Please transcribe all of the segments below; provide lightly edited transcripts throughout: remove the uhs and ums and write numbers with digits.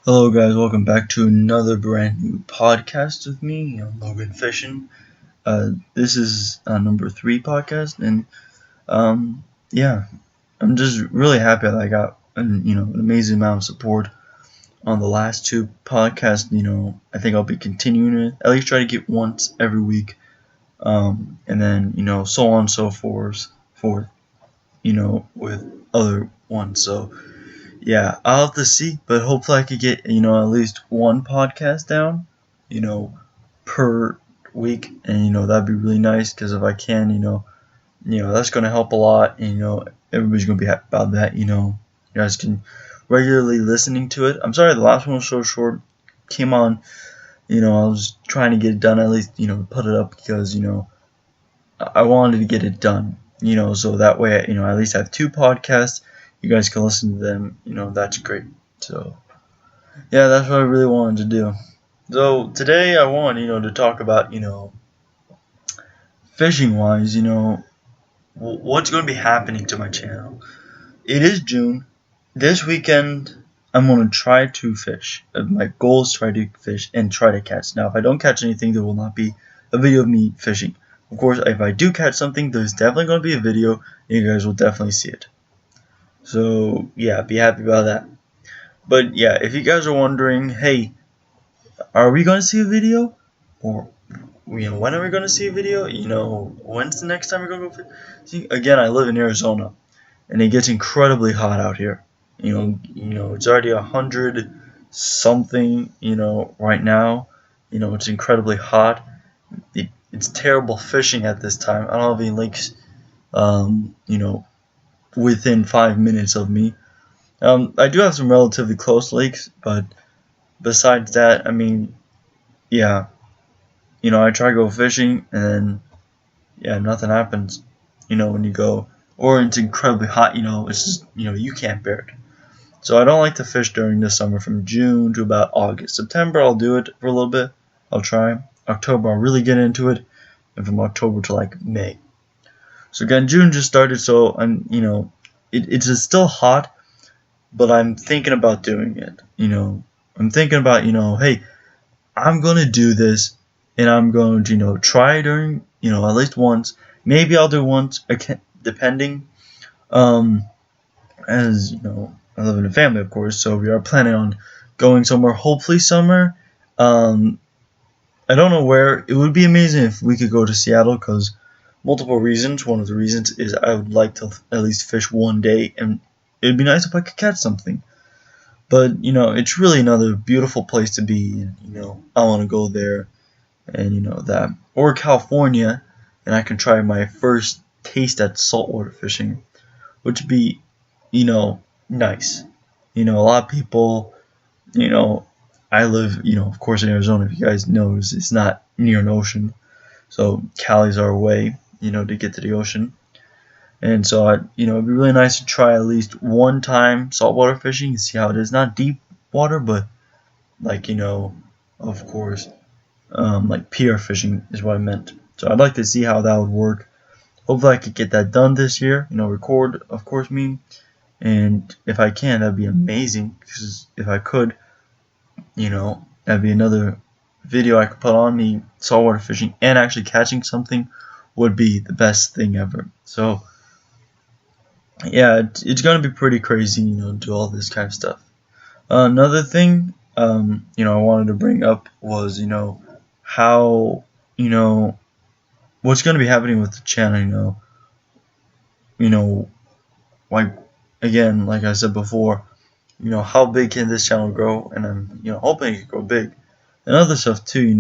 Hello, guys. Welcome back to another brand new podcast with me, Logan Fishing. This is number 3 podcast, and yeah, I'm just really happy that I got an amazing amount of support on the last 2 podcasts. I think I'll be continuing it. At least try to get once every week, and then so on and so forth. With other ones. So yeah, I'll have to see, but hopefully I could get at least one podcast down, you know, per week, and that'd be really nice because if I can, that's gonna help a lot, and everybody's gonna be happy about that. You guys can regularly listening to it. I'm sorry the last one was so short. Came on, I was trying to get it done at least, put it up because I wanted to get it done, so that way, I at least have 2 podcasts. You guys can listen to them, that's great. So, yeah, that's what I really wanted to do. So, today I want, to talk about, fishing wise, what's going to be happening to my channel. It is June. This weekend, I'm going to try to fish. My goal is to try to fish and try to catch. Now, if I don't catch anything, there will not be a video of me fishing. Of course, if I do catch something, there's definitely going to be a video, and you guys will definitely see it. So, yeah, be happy about that. But, yeah, if you guys are wondering, hey, are we going to see a video? Or, when are we going to see a video? When's the next time we're going to go fish? See, again, I live in Arizona, and it gets incredibly hot out here. It's already 100 something, right now. It's incredibly hot. It's terrible fishing at this time. I don't have any lakes, um, you know, within 5 minutes of me. I do have some relatively close lakes, but besides that, I mean, yeah, I try to go fishing, and then, yeah, nothing happens, when you go, or it's incredibly hot, it's just, you can't bear it. So I don't like to fish during the summer from June to about August. September, I'll do it for a little bit. I'll try. October, I'll really get into it, and from October to like May. So again, June just started, so it's just still hot, but I'm thinking about doing it. I'm thinking about, hey, I'm gonna do this, and I'm going to, try during, at least once. Maybe I'll do once, depending. Um, as I live in a family, of course, so we are planning on going somewhere. Hopefully, summer. Um, I don't know where. It would be amazing if we could go to Seattle because multiple reasons. One of the reasons is I would like to at least fish one day, and it'd be nice if I could catch something. But it's really another beautiful place to be, and I want to go there, and that, or California, and I can try my first taste at saltwater fishing, which would be, nice. A lot of people, you know, I live, of course, in Arizona. If you guys know, it's not near an ocean, so Cali's our way, to get to the ocean. And so, it'd be really nice to try at least one time saltwater fishing and see how it is. Not deep water, but like, of course, like pier fishing is what I meant. So I'd like to see how that would work. Hopefully, I could get that done this year. Record, of course, and if I can, that'd be amazing. Because if I could, that'd be another video I could put on me saltwater fishing and actually catching something would be the best thing ever. So yeah, it's gonna be pretty crazy, do all this kind of stuff. Another thing, I wanted to bring up was, how, what's gonna be happening with the channel, you know, like, again, like I said before, how big can this channel grow, and I'm, hoping it can grow big, and other stuff too,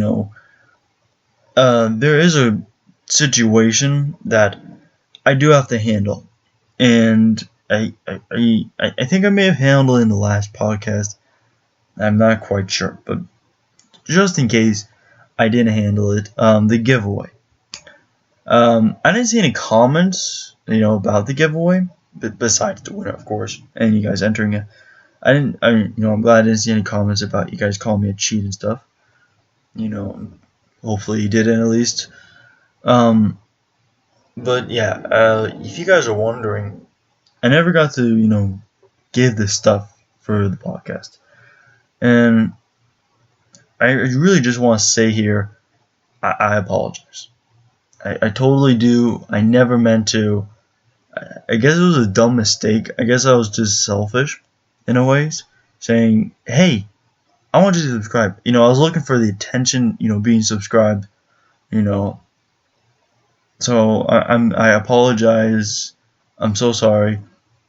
there is a situation that I do have to handle, and I think I may have handled it in the last podcast. I'm not quite sure, but just in case I didn't handle it, the giveaway. I didn't see any comments, about the giveaway, but besides the winner, of course, and you guys entering it. I'm glad I didn't see any comments about you guys calling me a cheat and stuff. Hopefully you didn't at least. Um, but yeah, if you guys are wondering, I never got to, give this stuff for the podcast. And I really just want to say here, I apologize. I totally do. I never meant to. I guess it was a dumb mistake. I guess I was just selfish in a ways, saying, "Hey, I want you to subscribe." I was looking for the attention. Being subscribed. You know, so I apologize. I'm so sorry.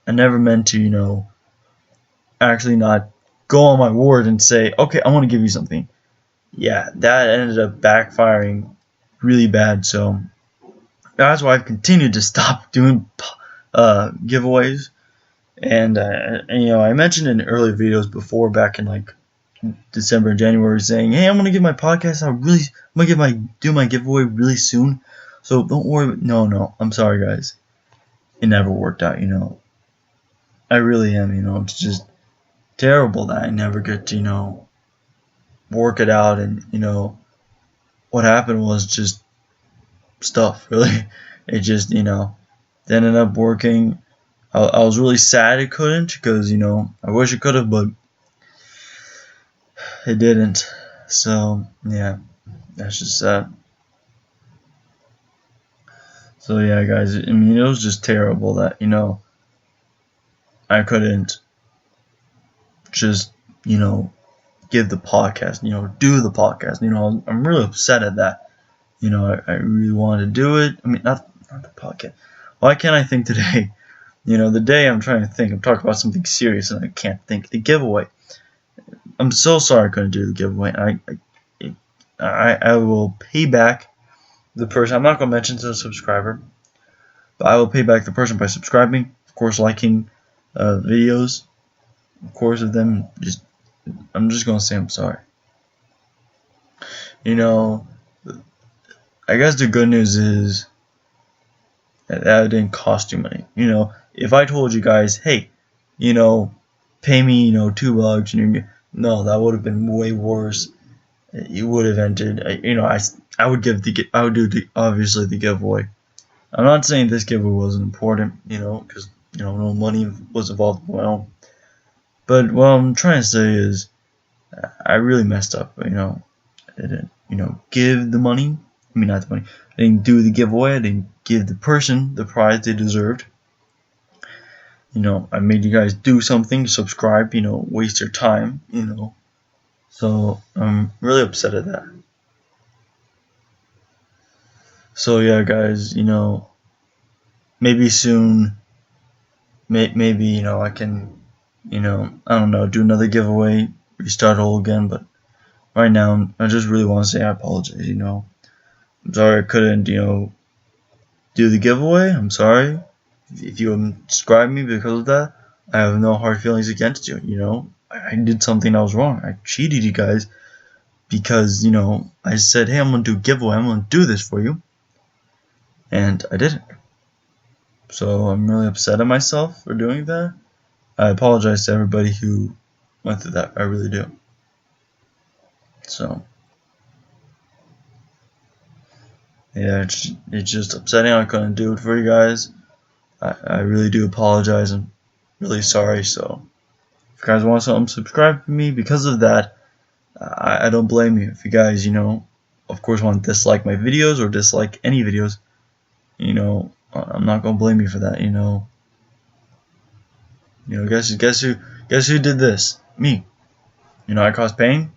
I never meant to. Actually not go on my word and say, "Okay, I want to give you something." Yeah, that ended up backfiring really bad. So that's why I've continued to stop doing giveaways. And I mentioned in earlier videos before, back in like December and January, saying, "Hey, I'm gonna give my podcast out really. I'm gonna do my giveaway really soon. So don't worry." No, I'm sorry, guys. It never worked out. I really am. It's just terrible that I never get to work it out. And what happened was just stuff. Really, it just it ended up working. I was really sad it couldn't, because I wish it could have, but it didn't. So yeah, that's just sad. So yeah, guys, I mean, it was just terrible that I couldn't just give the podcast, do the podcast. I'm really upset at that. I really wanted to do it. I mean, not the podcast. Why can't I think today? The day I'm trying to think, I'm talking about something serious and I can't think. The giveaway. I'm so sorry I couldn't do the giveaway. I will pay back the person. I'm not going to mention to the subscriber, but I will pay back the person by subscribing, of course, liking videos, of course, of them. I'm just going to say I'm sorry. I guess the good news is that it didn't cost you money. If I told you guys, hey, pay me, $2, no, that would have been way worse. You would have ended. I would do obviously the giveaway. I'm not saying this giveaway wasn't important, because no money was involved of my own. But what I'm trying to say is, I really messed up. I didn't, give the money. I mean, not the money. I didn't do the giveaway. I didn't give the person the prize they deserved. I made you guys do something, subscribe, waste your time, So I'm really upset at that. So yeah, guys, maybe soon, maybe I can, I don't know, do another giveaway, restart all again. But right now, I just really want to say I apologize. I'm sorry I couldn't, do the giveaway. I'm sorry if you unsubscribe me because of that. I have no hard feelings against you. I did something that was wrong. I cheated you guys because I said, hey, I'm gonna do a giveaway. I'm gonna do this for you, and I didn't. So I'm really upset at myself for doing that. I apologize to everybody who went through that. I really do. So yeah, it's just upsetting I couldn't do it for you guys. I really do apologize. I'm really sorry. So if you guys want to unsubscribe to me because of that, I don't blame you. If you guys, of course, want to dislike my videos or dislike any videos, I'm not gonna blame you for that. Guess who did this? Me. I caused pain.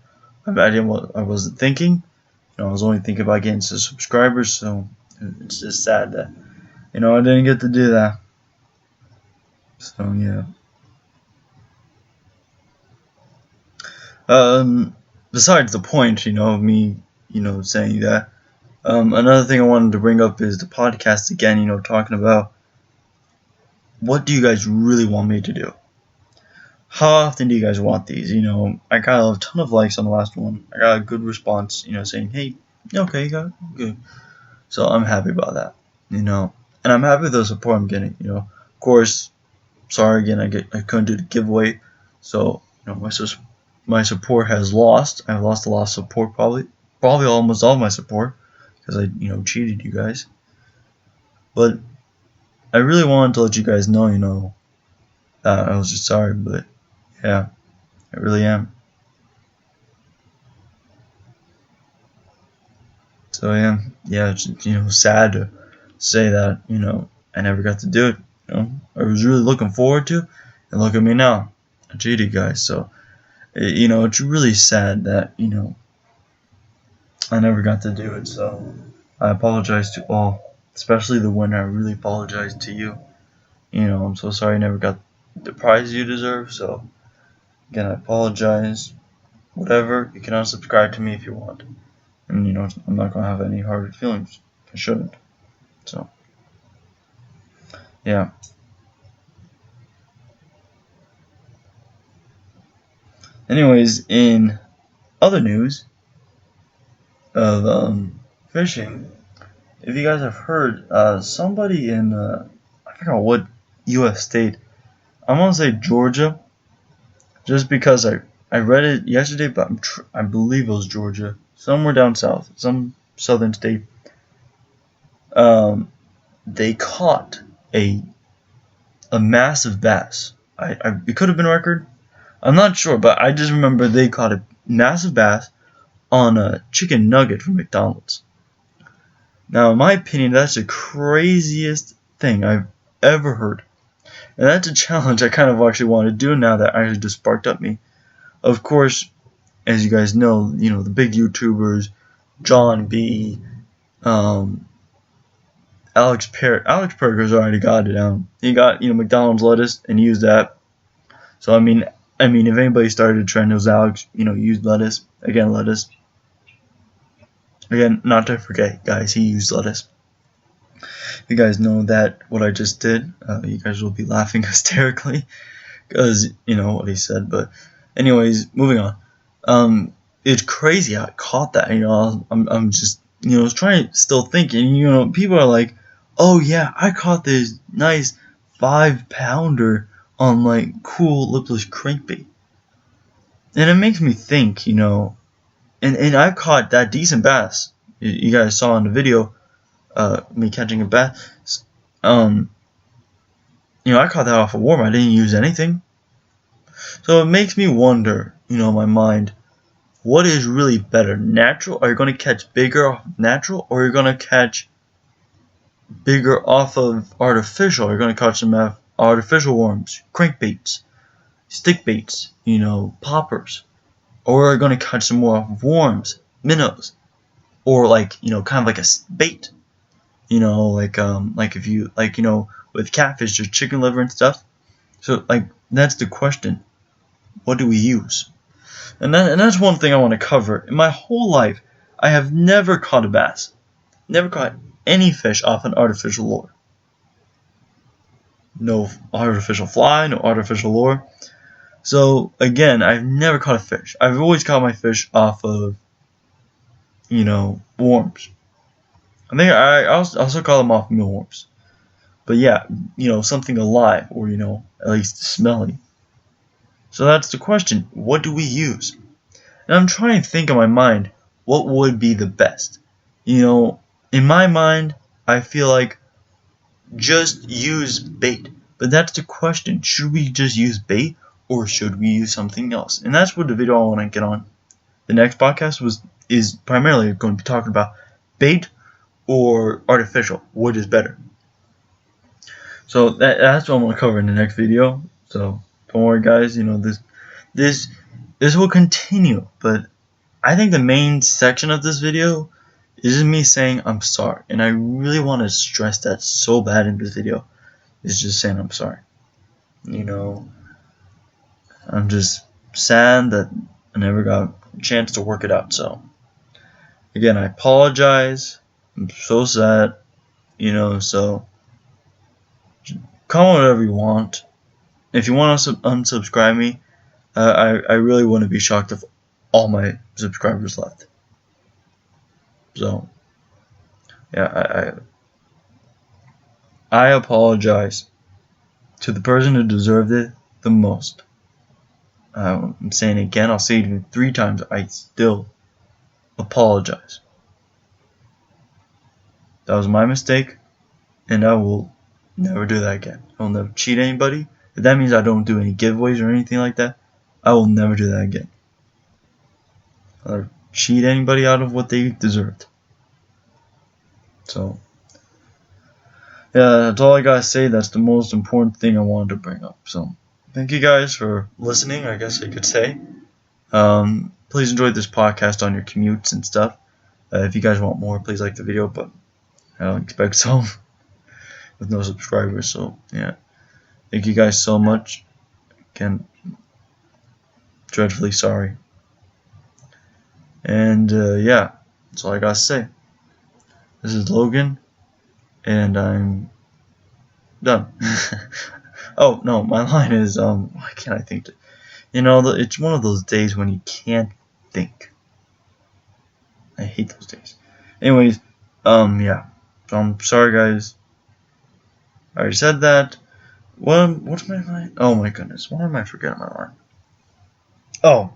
I wasn't thinking. I was only thinking about getting some subscribers. So it's just sad that I didn't get to do that. So yeah. Besides the point, of me, saying that. Another thing I wanted to bring up is the podcast again. Talking about what do you guys really want me to do? How often do you guys want these? I got a ton of likes on the last one. I got a good response. Saying, hey, okay, you got it, good. So I'm happy about that. And I'm happy with the support I'm getting. Of course, sorry again, I couldn't do the giveaway. So my support has lost. I've lost a lot of support, probably almost all of my support, because I cheated you guys. But I really wanted to let you guys know, I was just sorry, but yeah, I really am. So yeah, it's sad to say that I never got to do it. I was really looking forward to, and look at me now, I cheated, guys. So it's really sad that I never got to do it. So I apologize to all, especially the winner. I really apologize to you. I'm so sorry I never got the prize you deserve. So again, I apologize. Whatever, you can unsubscribe to me if you want, and I'm not gonna have any hard feelings. I shouldn't. So yeah. Anyways, in other news of fishing, if you guys have heard, somebody in I forgot what U.S. state. I'm gonna say Georgia, just because I read it yesterday, but I believe it was Georgia, somewhere down south, some southern state. They caught a massive bass. It could have been a record. I'm not sure, but I just remember they caught a massive bass on a chicken nugget from McDonald's. Now, in my opinion, that's the craziest thing I've ever heard. And that's a challenge I kind of actually want to do now that actually just sparked up me. Of course, as you guys know, the big YouTubers, John B, Alex Perkins already got it down. He got McDonald's lettuce and used that. So I mean, if anybody started a trend, it was Alex. Used lettuce. Again, not to forget, guys, he used lettuce. You guys know that what I just did. You guys will be laughing hysterically because what he said. But anyways, moving on. It's crazy how I caught that. I'm just trying still thinking. People are like, oh yeah, I caught this nice 5-pounder on like cool lipless crankbait, and it makes me think. And I've caught that decent bass. You guys saw in the video, me catching a bass. I caught that off a worm. I didn't use anything. So it makes me wonder, in my mind, what is really better? Natural? Are you going to catch bigger off of natural, or are you going to catch bigger off of artificial? Are you going to catch some artificial worms, crankbaits, stick baits, poppers? Or are you going to catch some more off of worms, minnows, or kind of like a bait? Like if you with catfish, just chicken liver and stuff. So that's the question. What do we use? And that's one thing I want to cover. In my whole life, I have never caught a bass. Never caught any fish off an artificial lure. No artificial fly, no artificial lure. So again, I've never caught a fish. I've always caught my fish off of, worms. I think I also call them off mealworms. But yeah, something alive or, at least smelly. So that's the question. What do we use? And I'm trying to think in my mind, what would be the best? In my mind, I feel like just use bait. But that's the question. Should we just use bait or should we use something else? And that's what the video I want to get on. The next podcast is primarily going to be talking about bait or artificial. What is better? So that's what I'm going to cover in the next video. So don't worry, guys. This will continue, but I think the main section of this video is just me saying I'm sorry, and I really want to stress that so bad in this video. It's just saying I'm sorry. I'm just sad that I never got a chance to work it out. So again, I apologize. I'm so sad. So comment whatever you want. If you want to unsubscribe me, I really wouldn't be shocked if all my subscribers left. So yeah, I apologize to the person who deserved it the most. I'm saying it again. I'll say it even 3 times. I still apologize. That was my mistake, and I will never do that again. I will never cheat anybody. If that means I don't do any giveaways or anything like that, I will never do that again. Or cheat anybody out of what they deserved. So yeah, that's all I gotta say. That's the most important thing I wanted to bring up. So thank you guys for listening, I guess I could say. Please enjoy this podcast on your commutes and stuff. If you guys want more, please like the video, but I don't expect so with no subscribers. So yeah, thank you guys so much. Again, dreadfully sorry. And yeah, that's all I gotta say. This is Logan, and I'm done. Oh no, my line is why can't I think? It's one of those days when you can't think. I hate those days. Anyways, yeah. So I'm sorry, guys. I already said that. What's my line? Oh my goodness, why am I forgetting my line? Oh,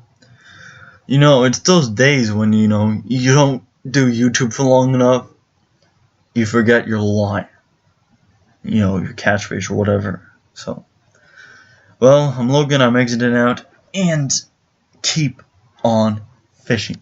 it's those days when you don't do YouTube for long enough. You forget your line. Your catchphrase or whatever. So, well, I'm Logan. I'm exiting out, and keep on fishing.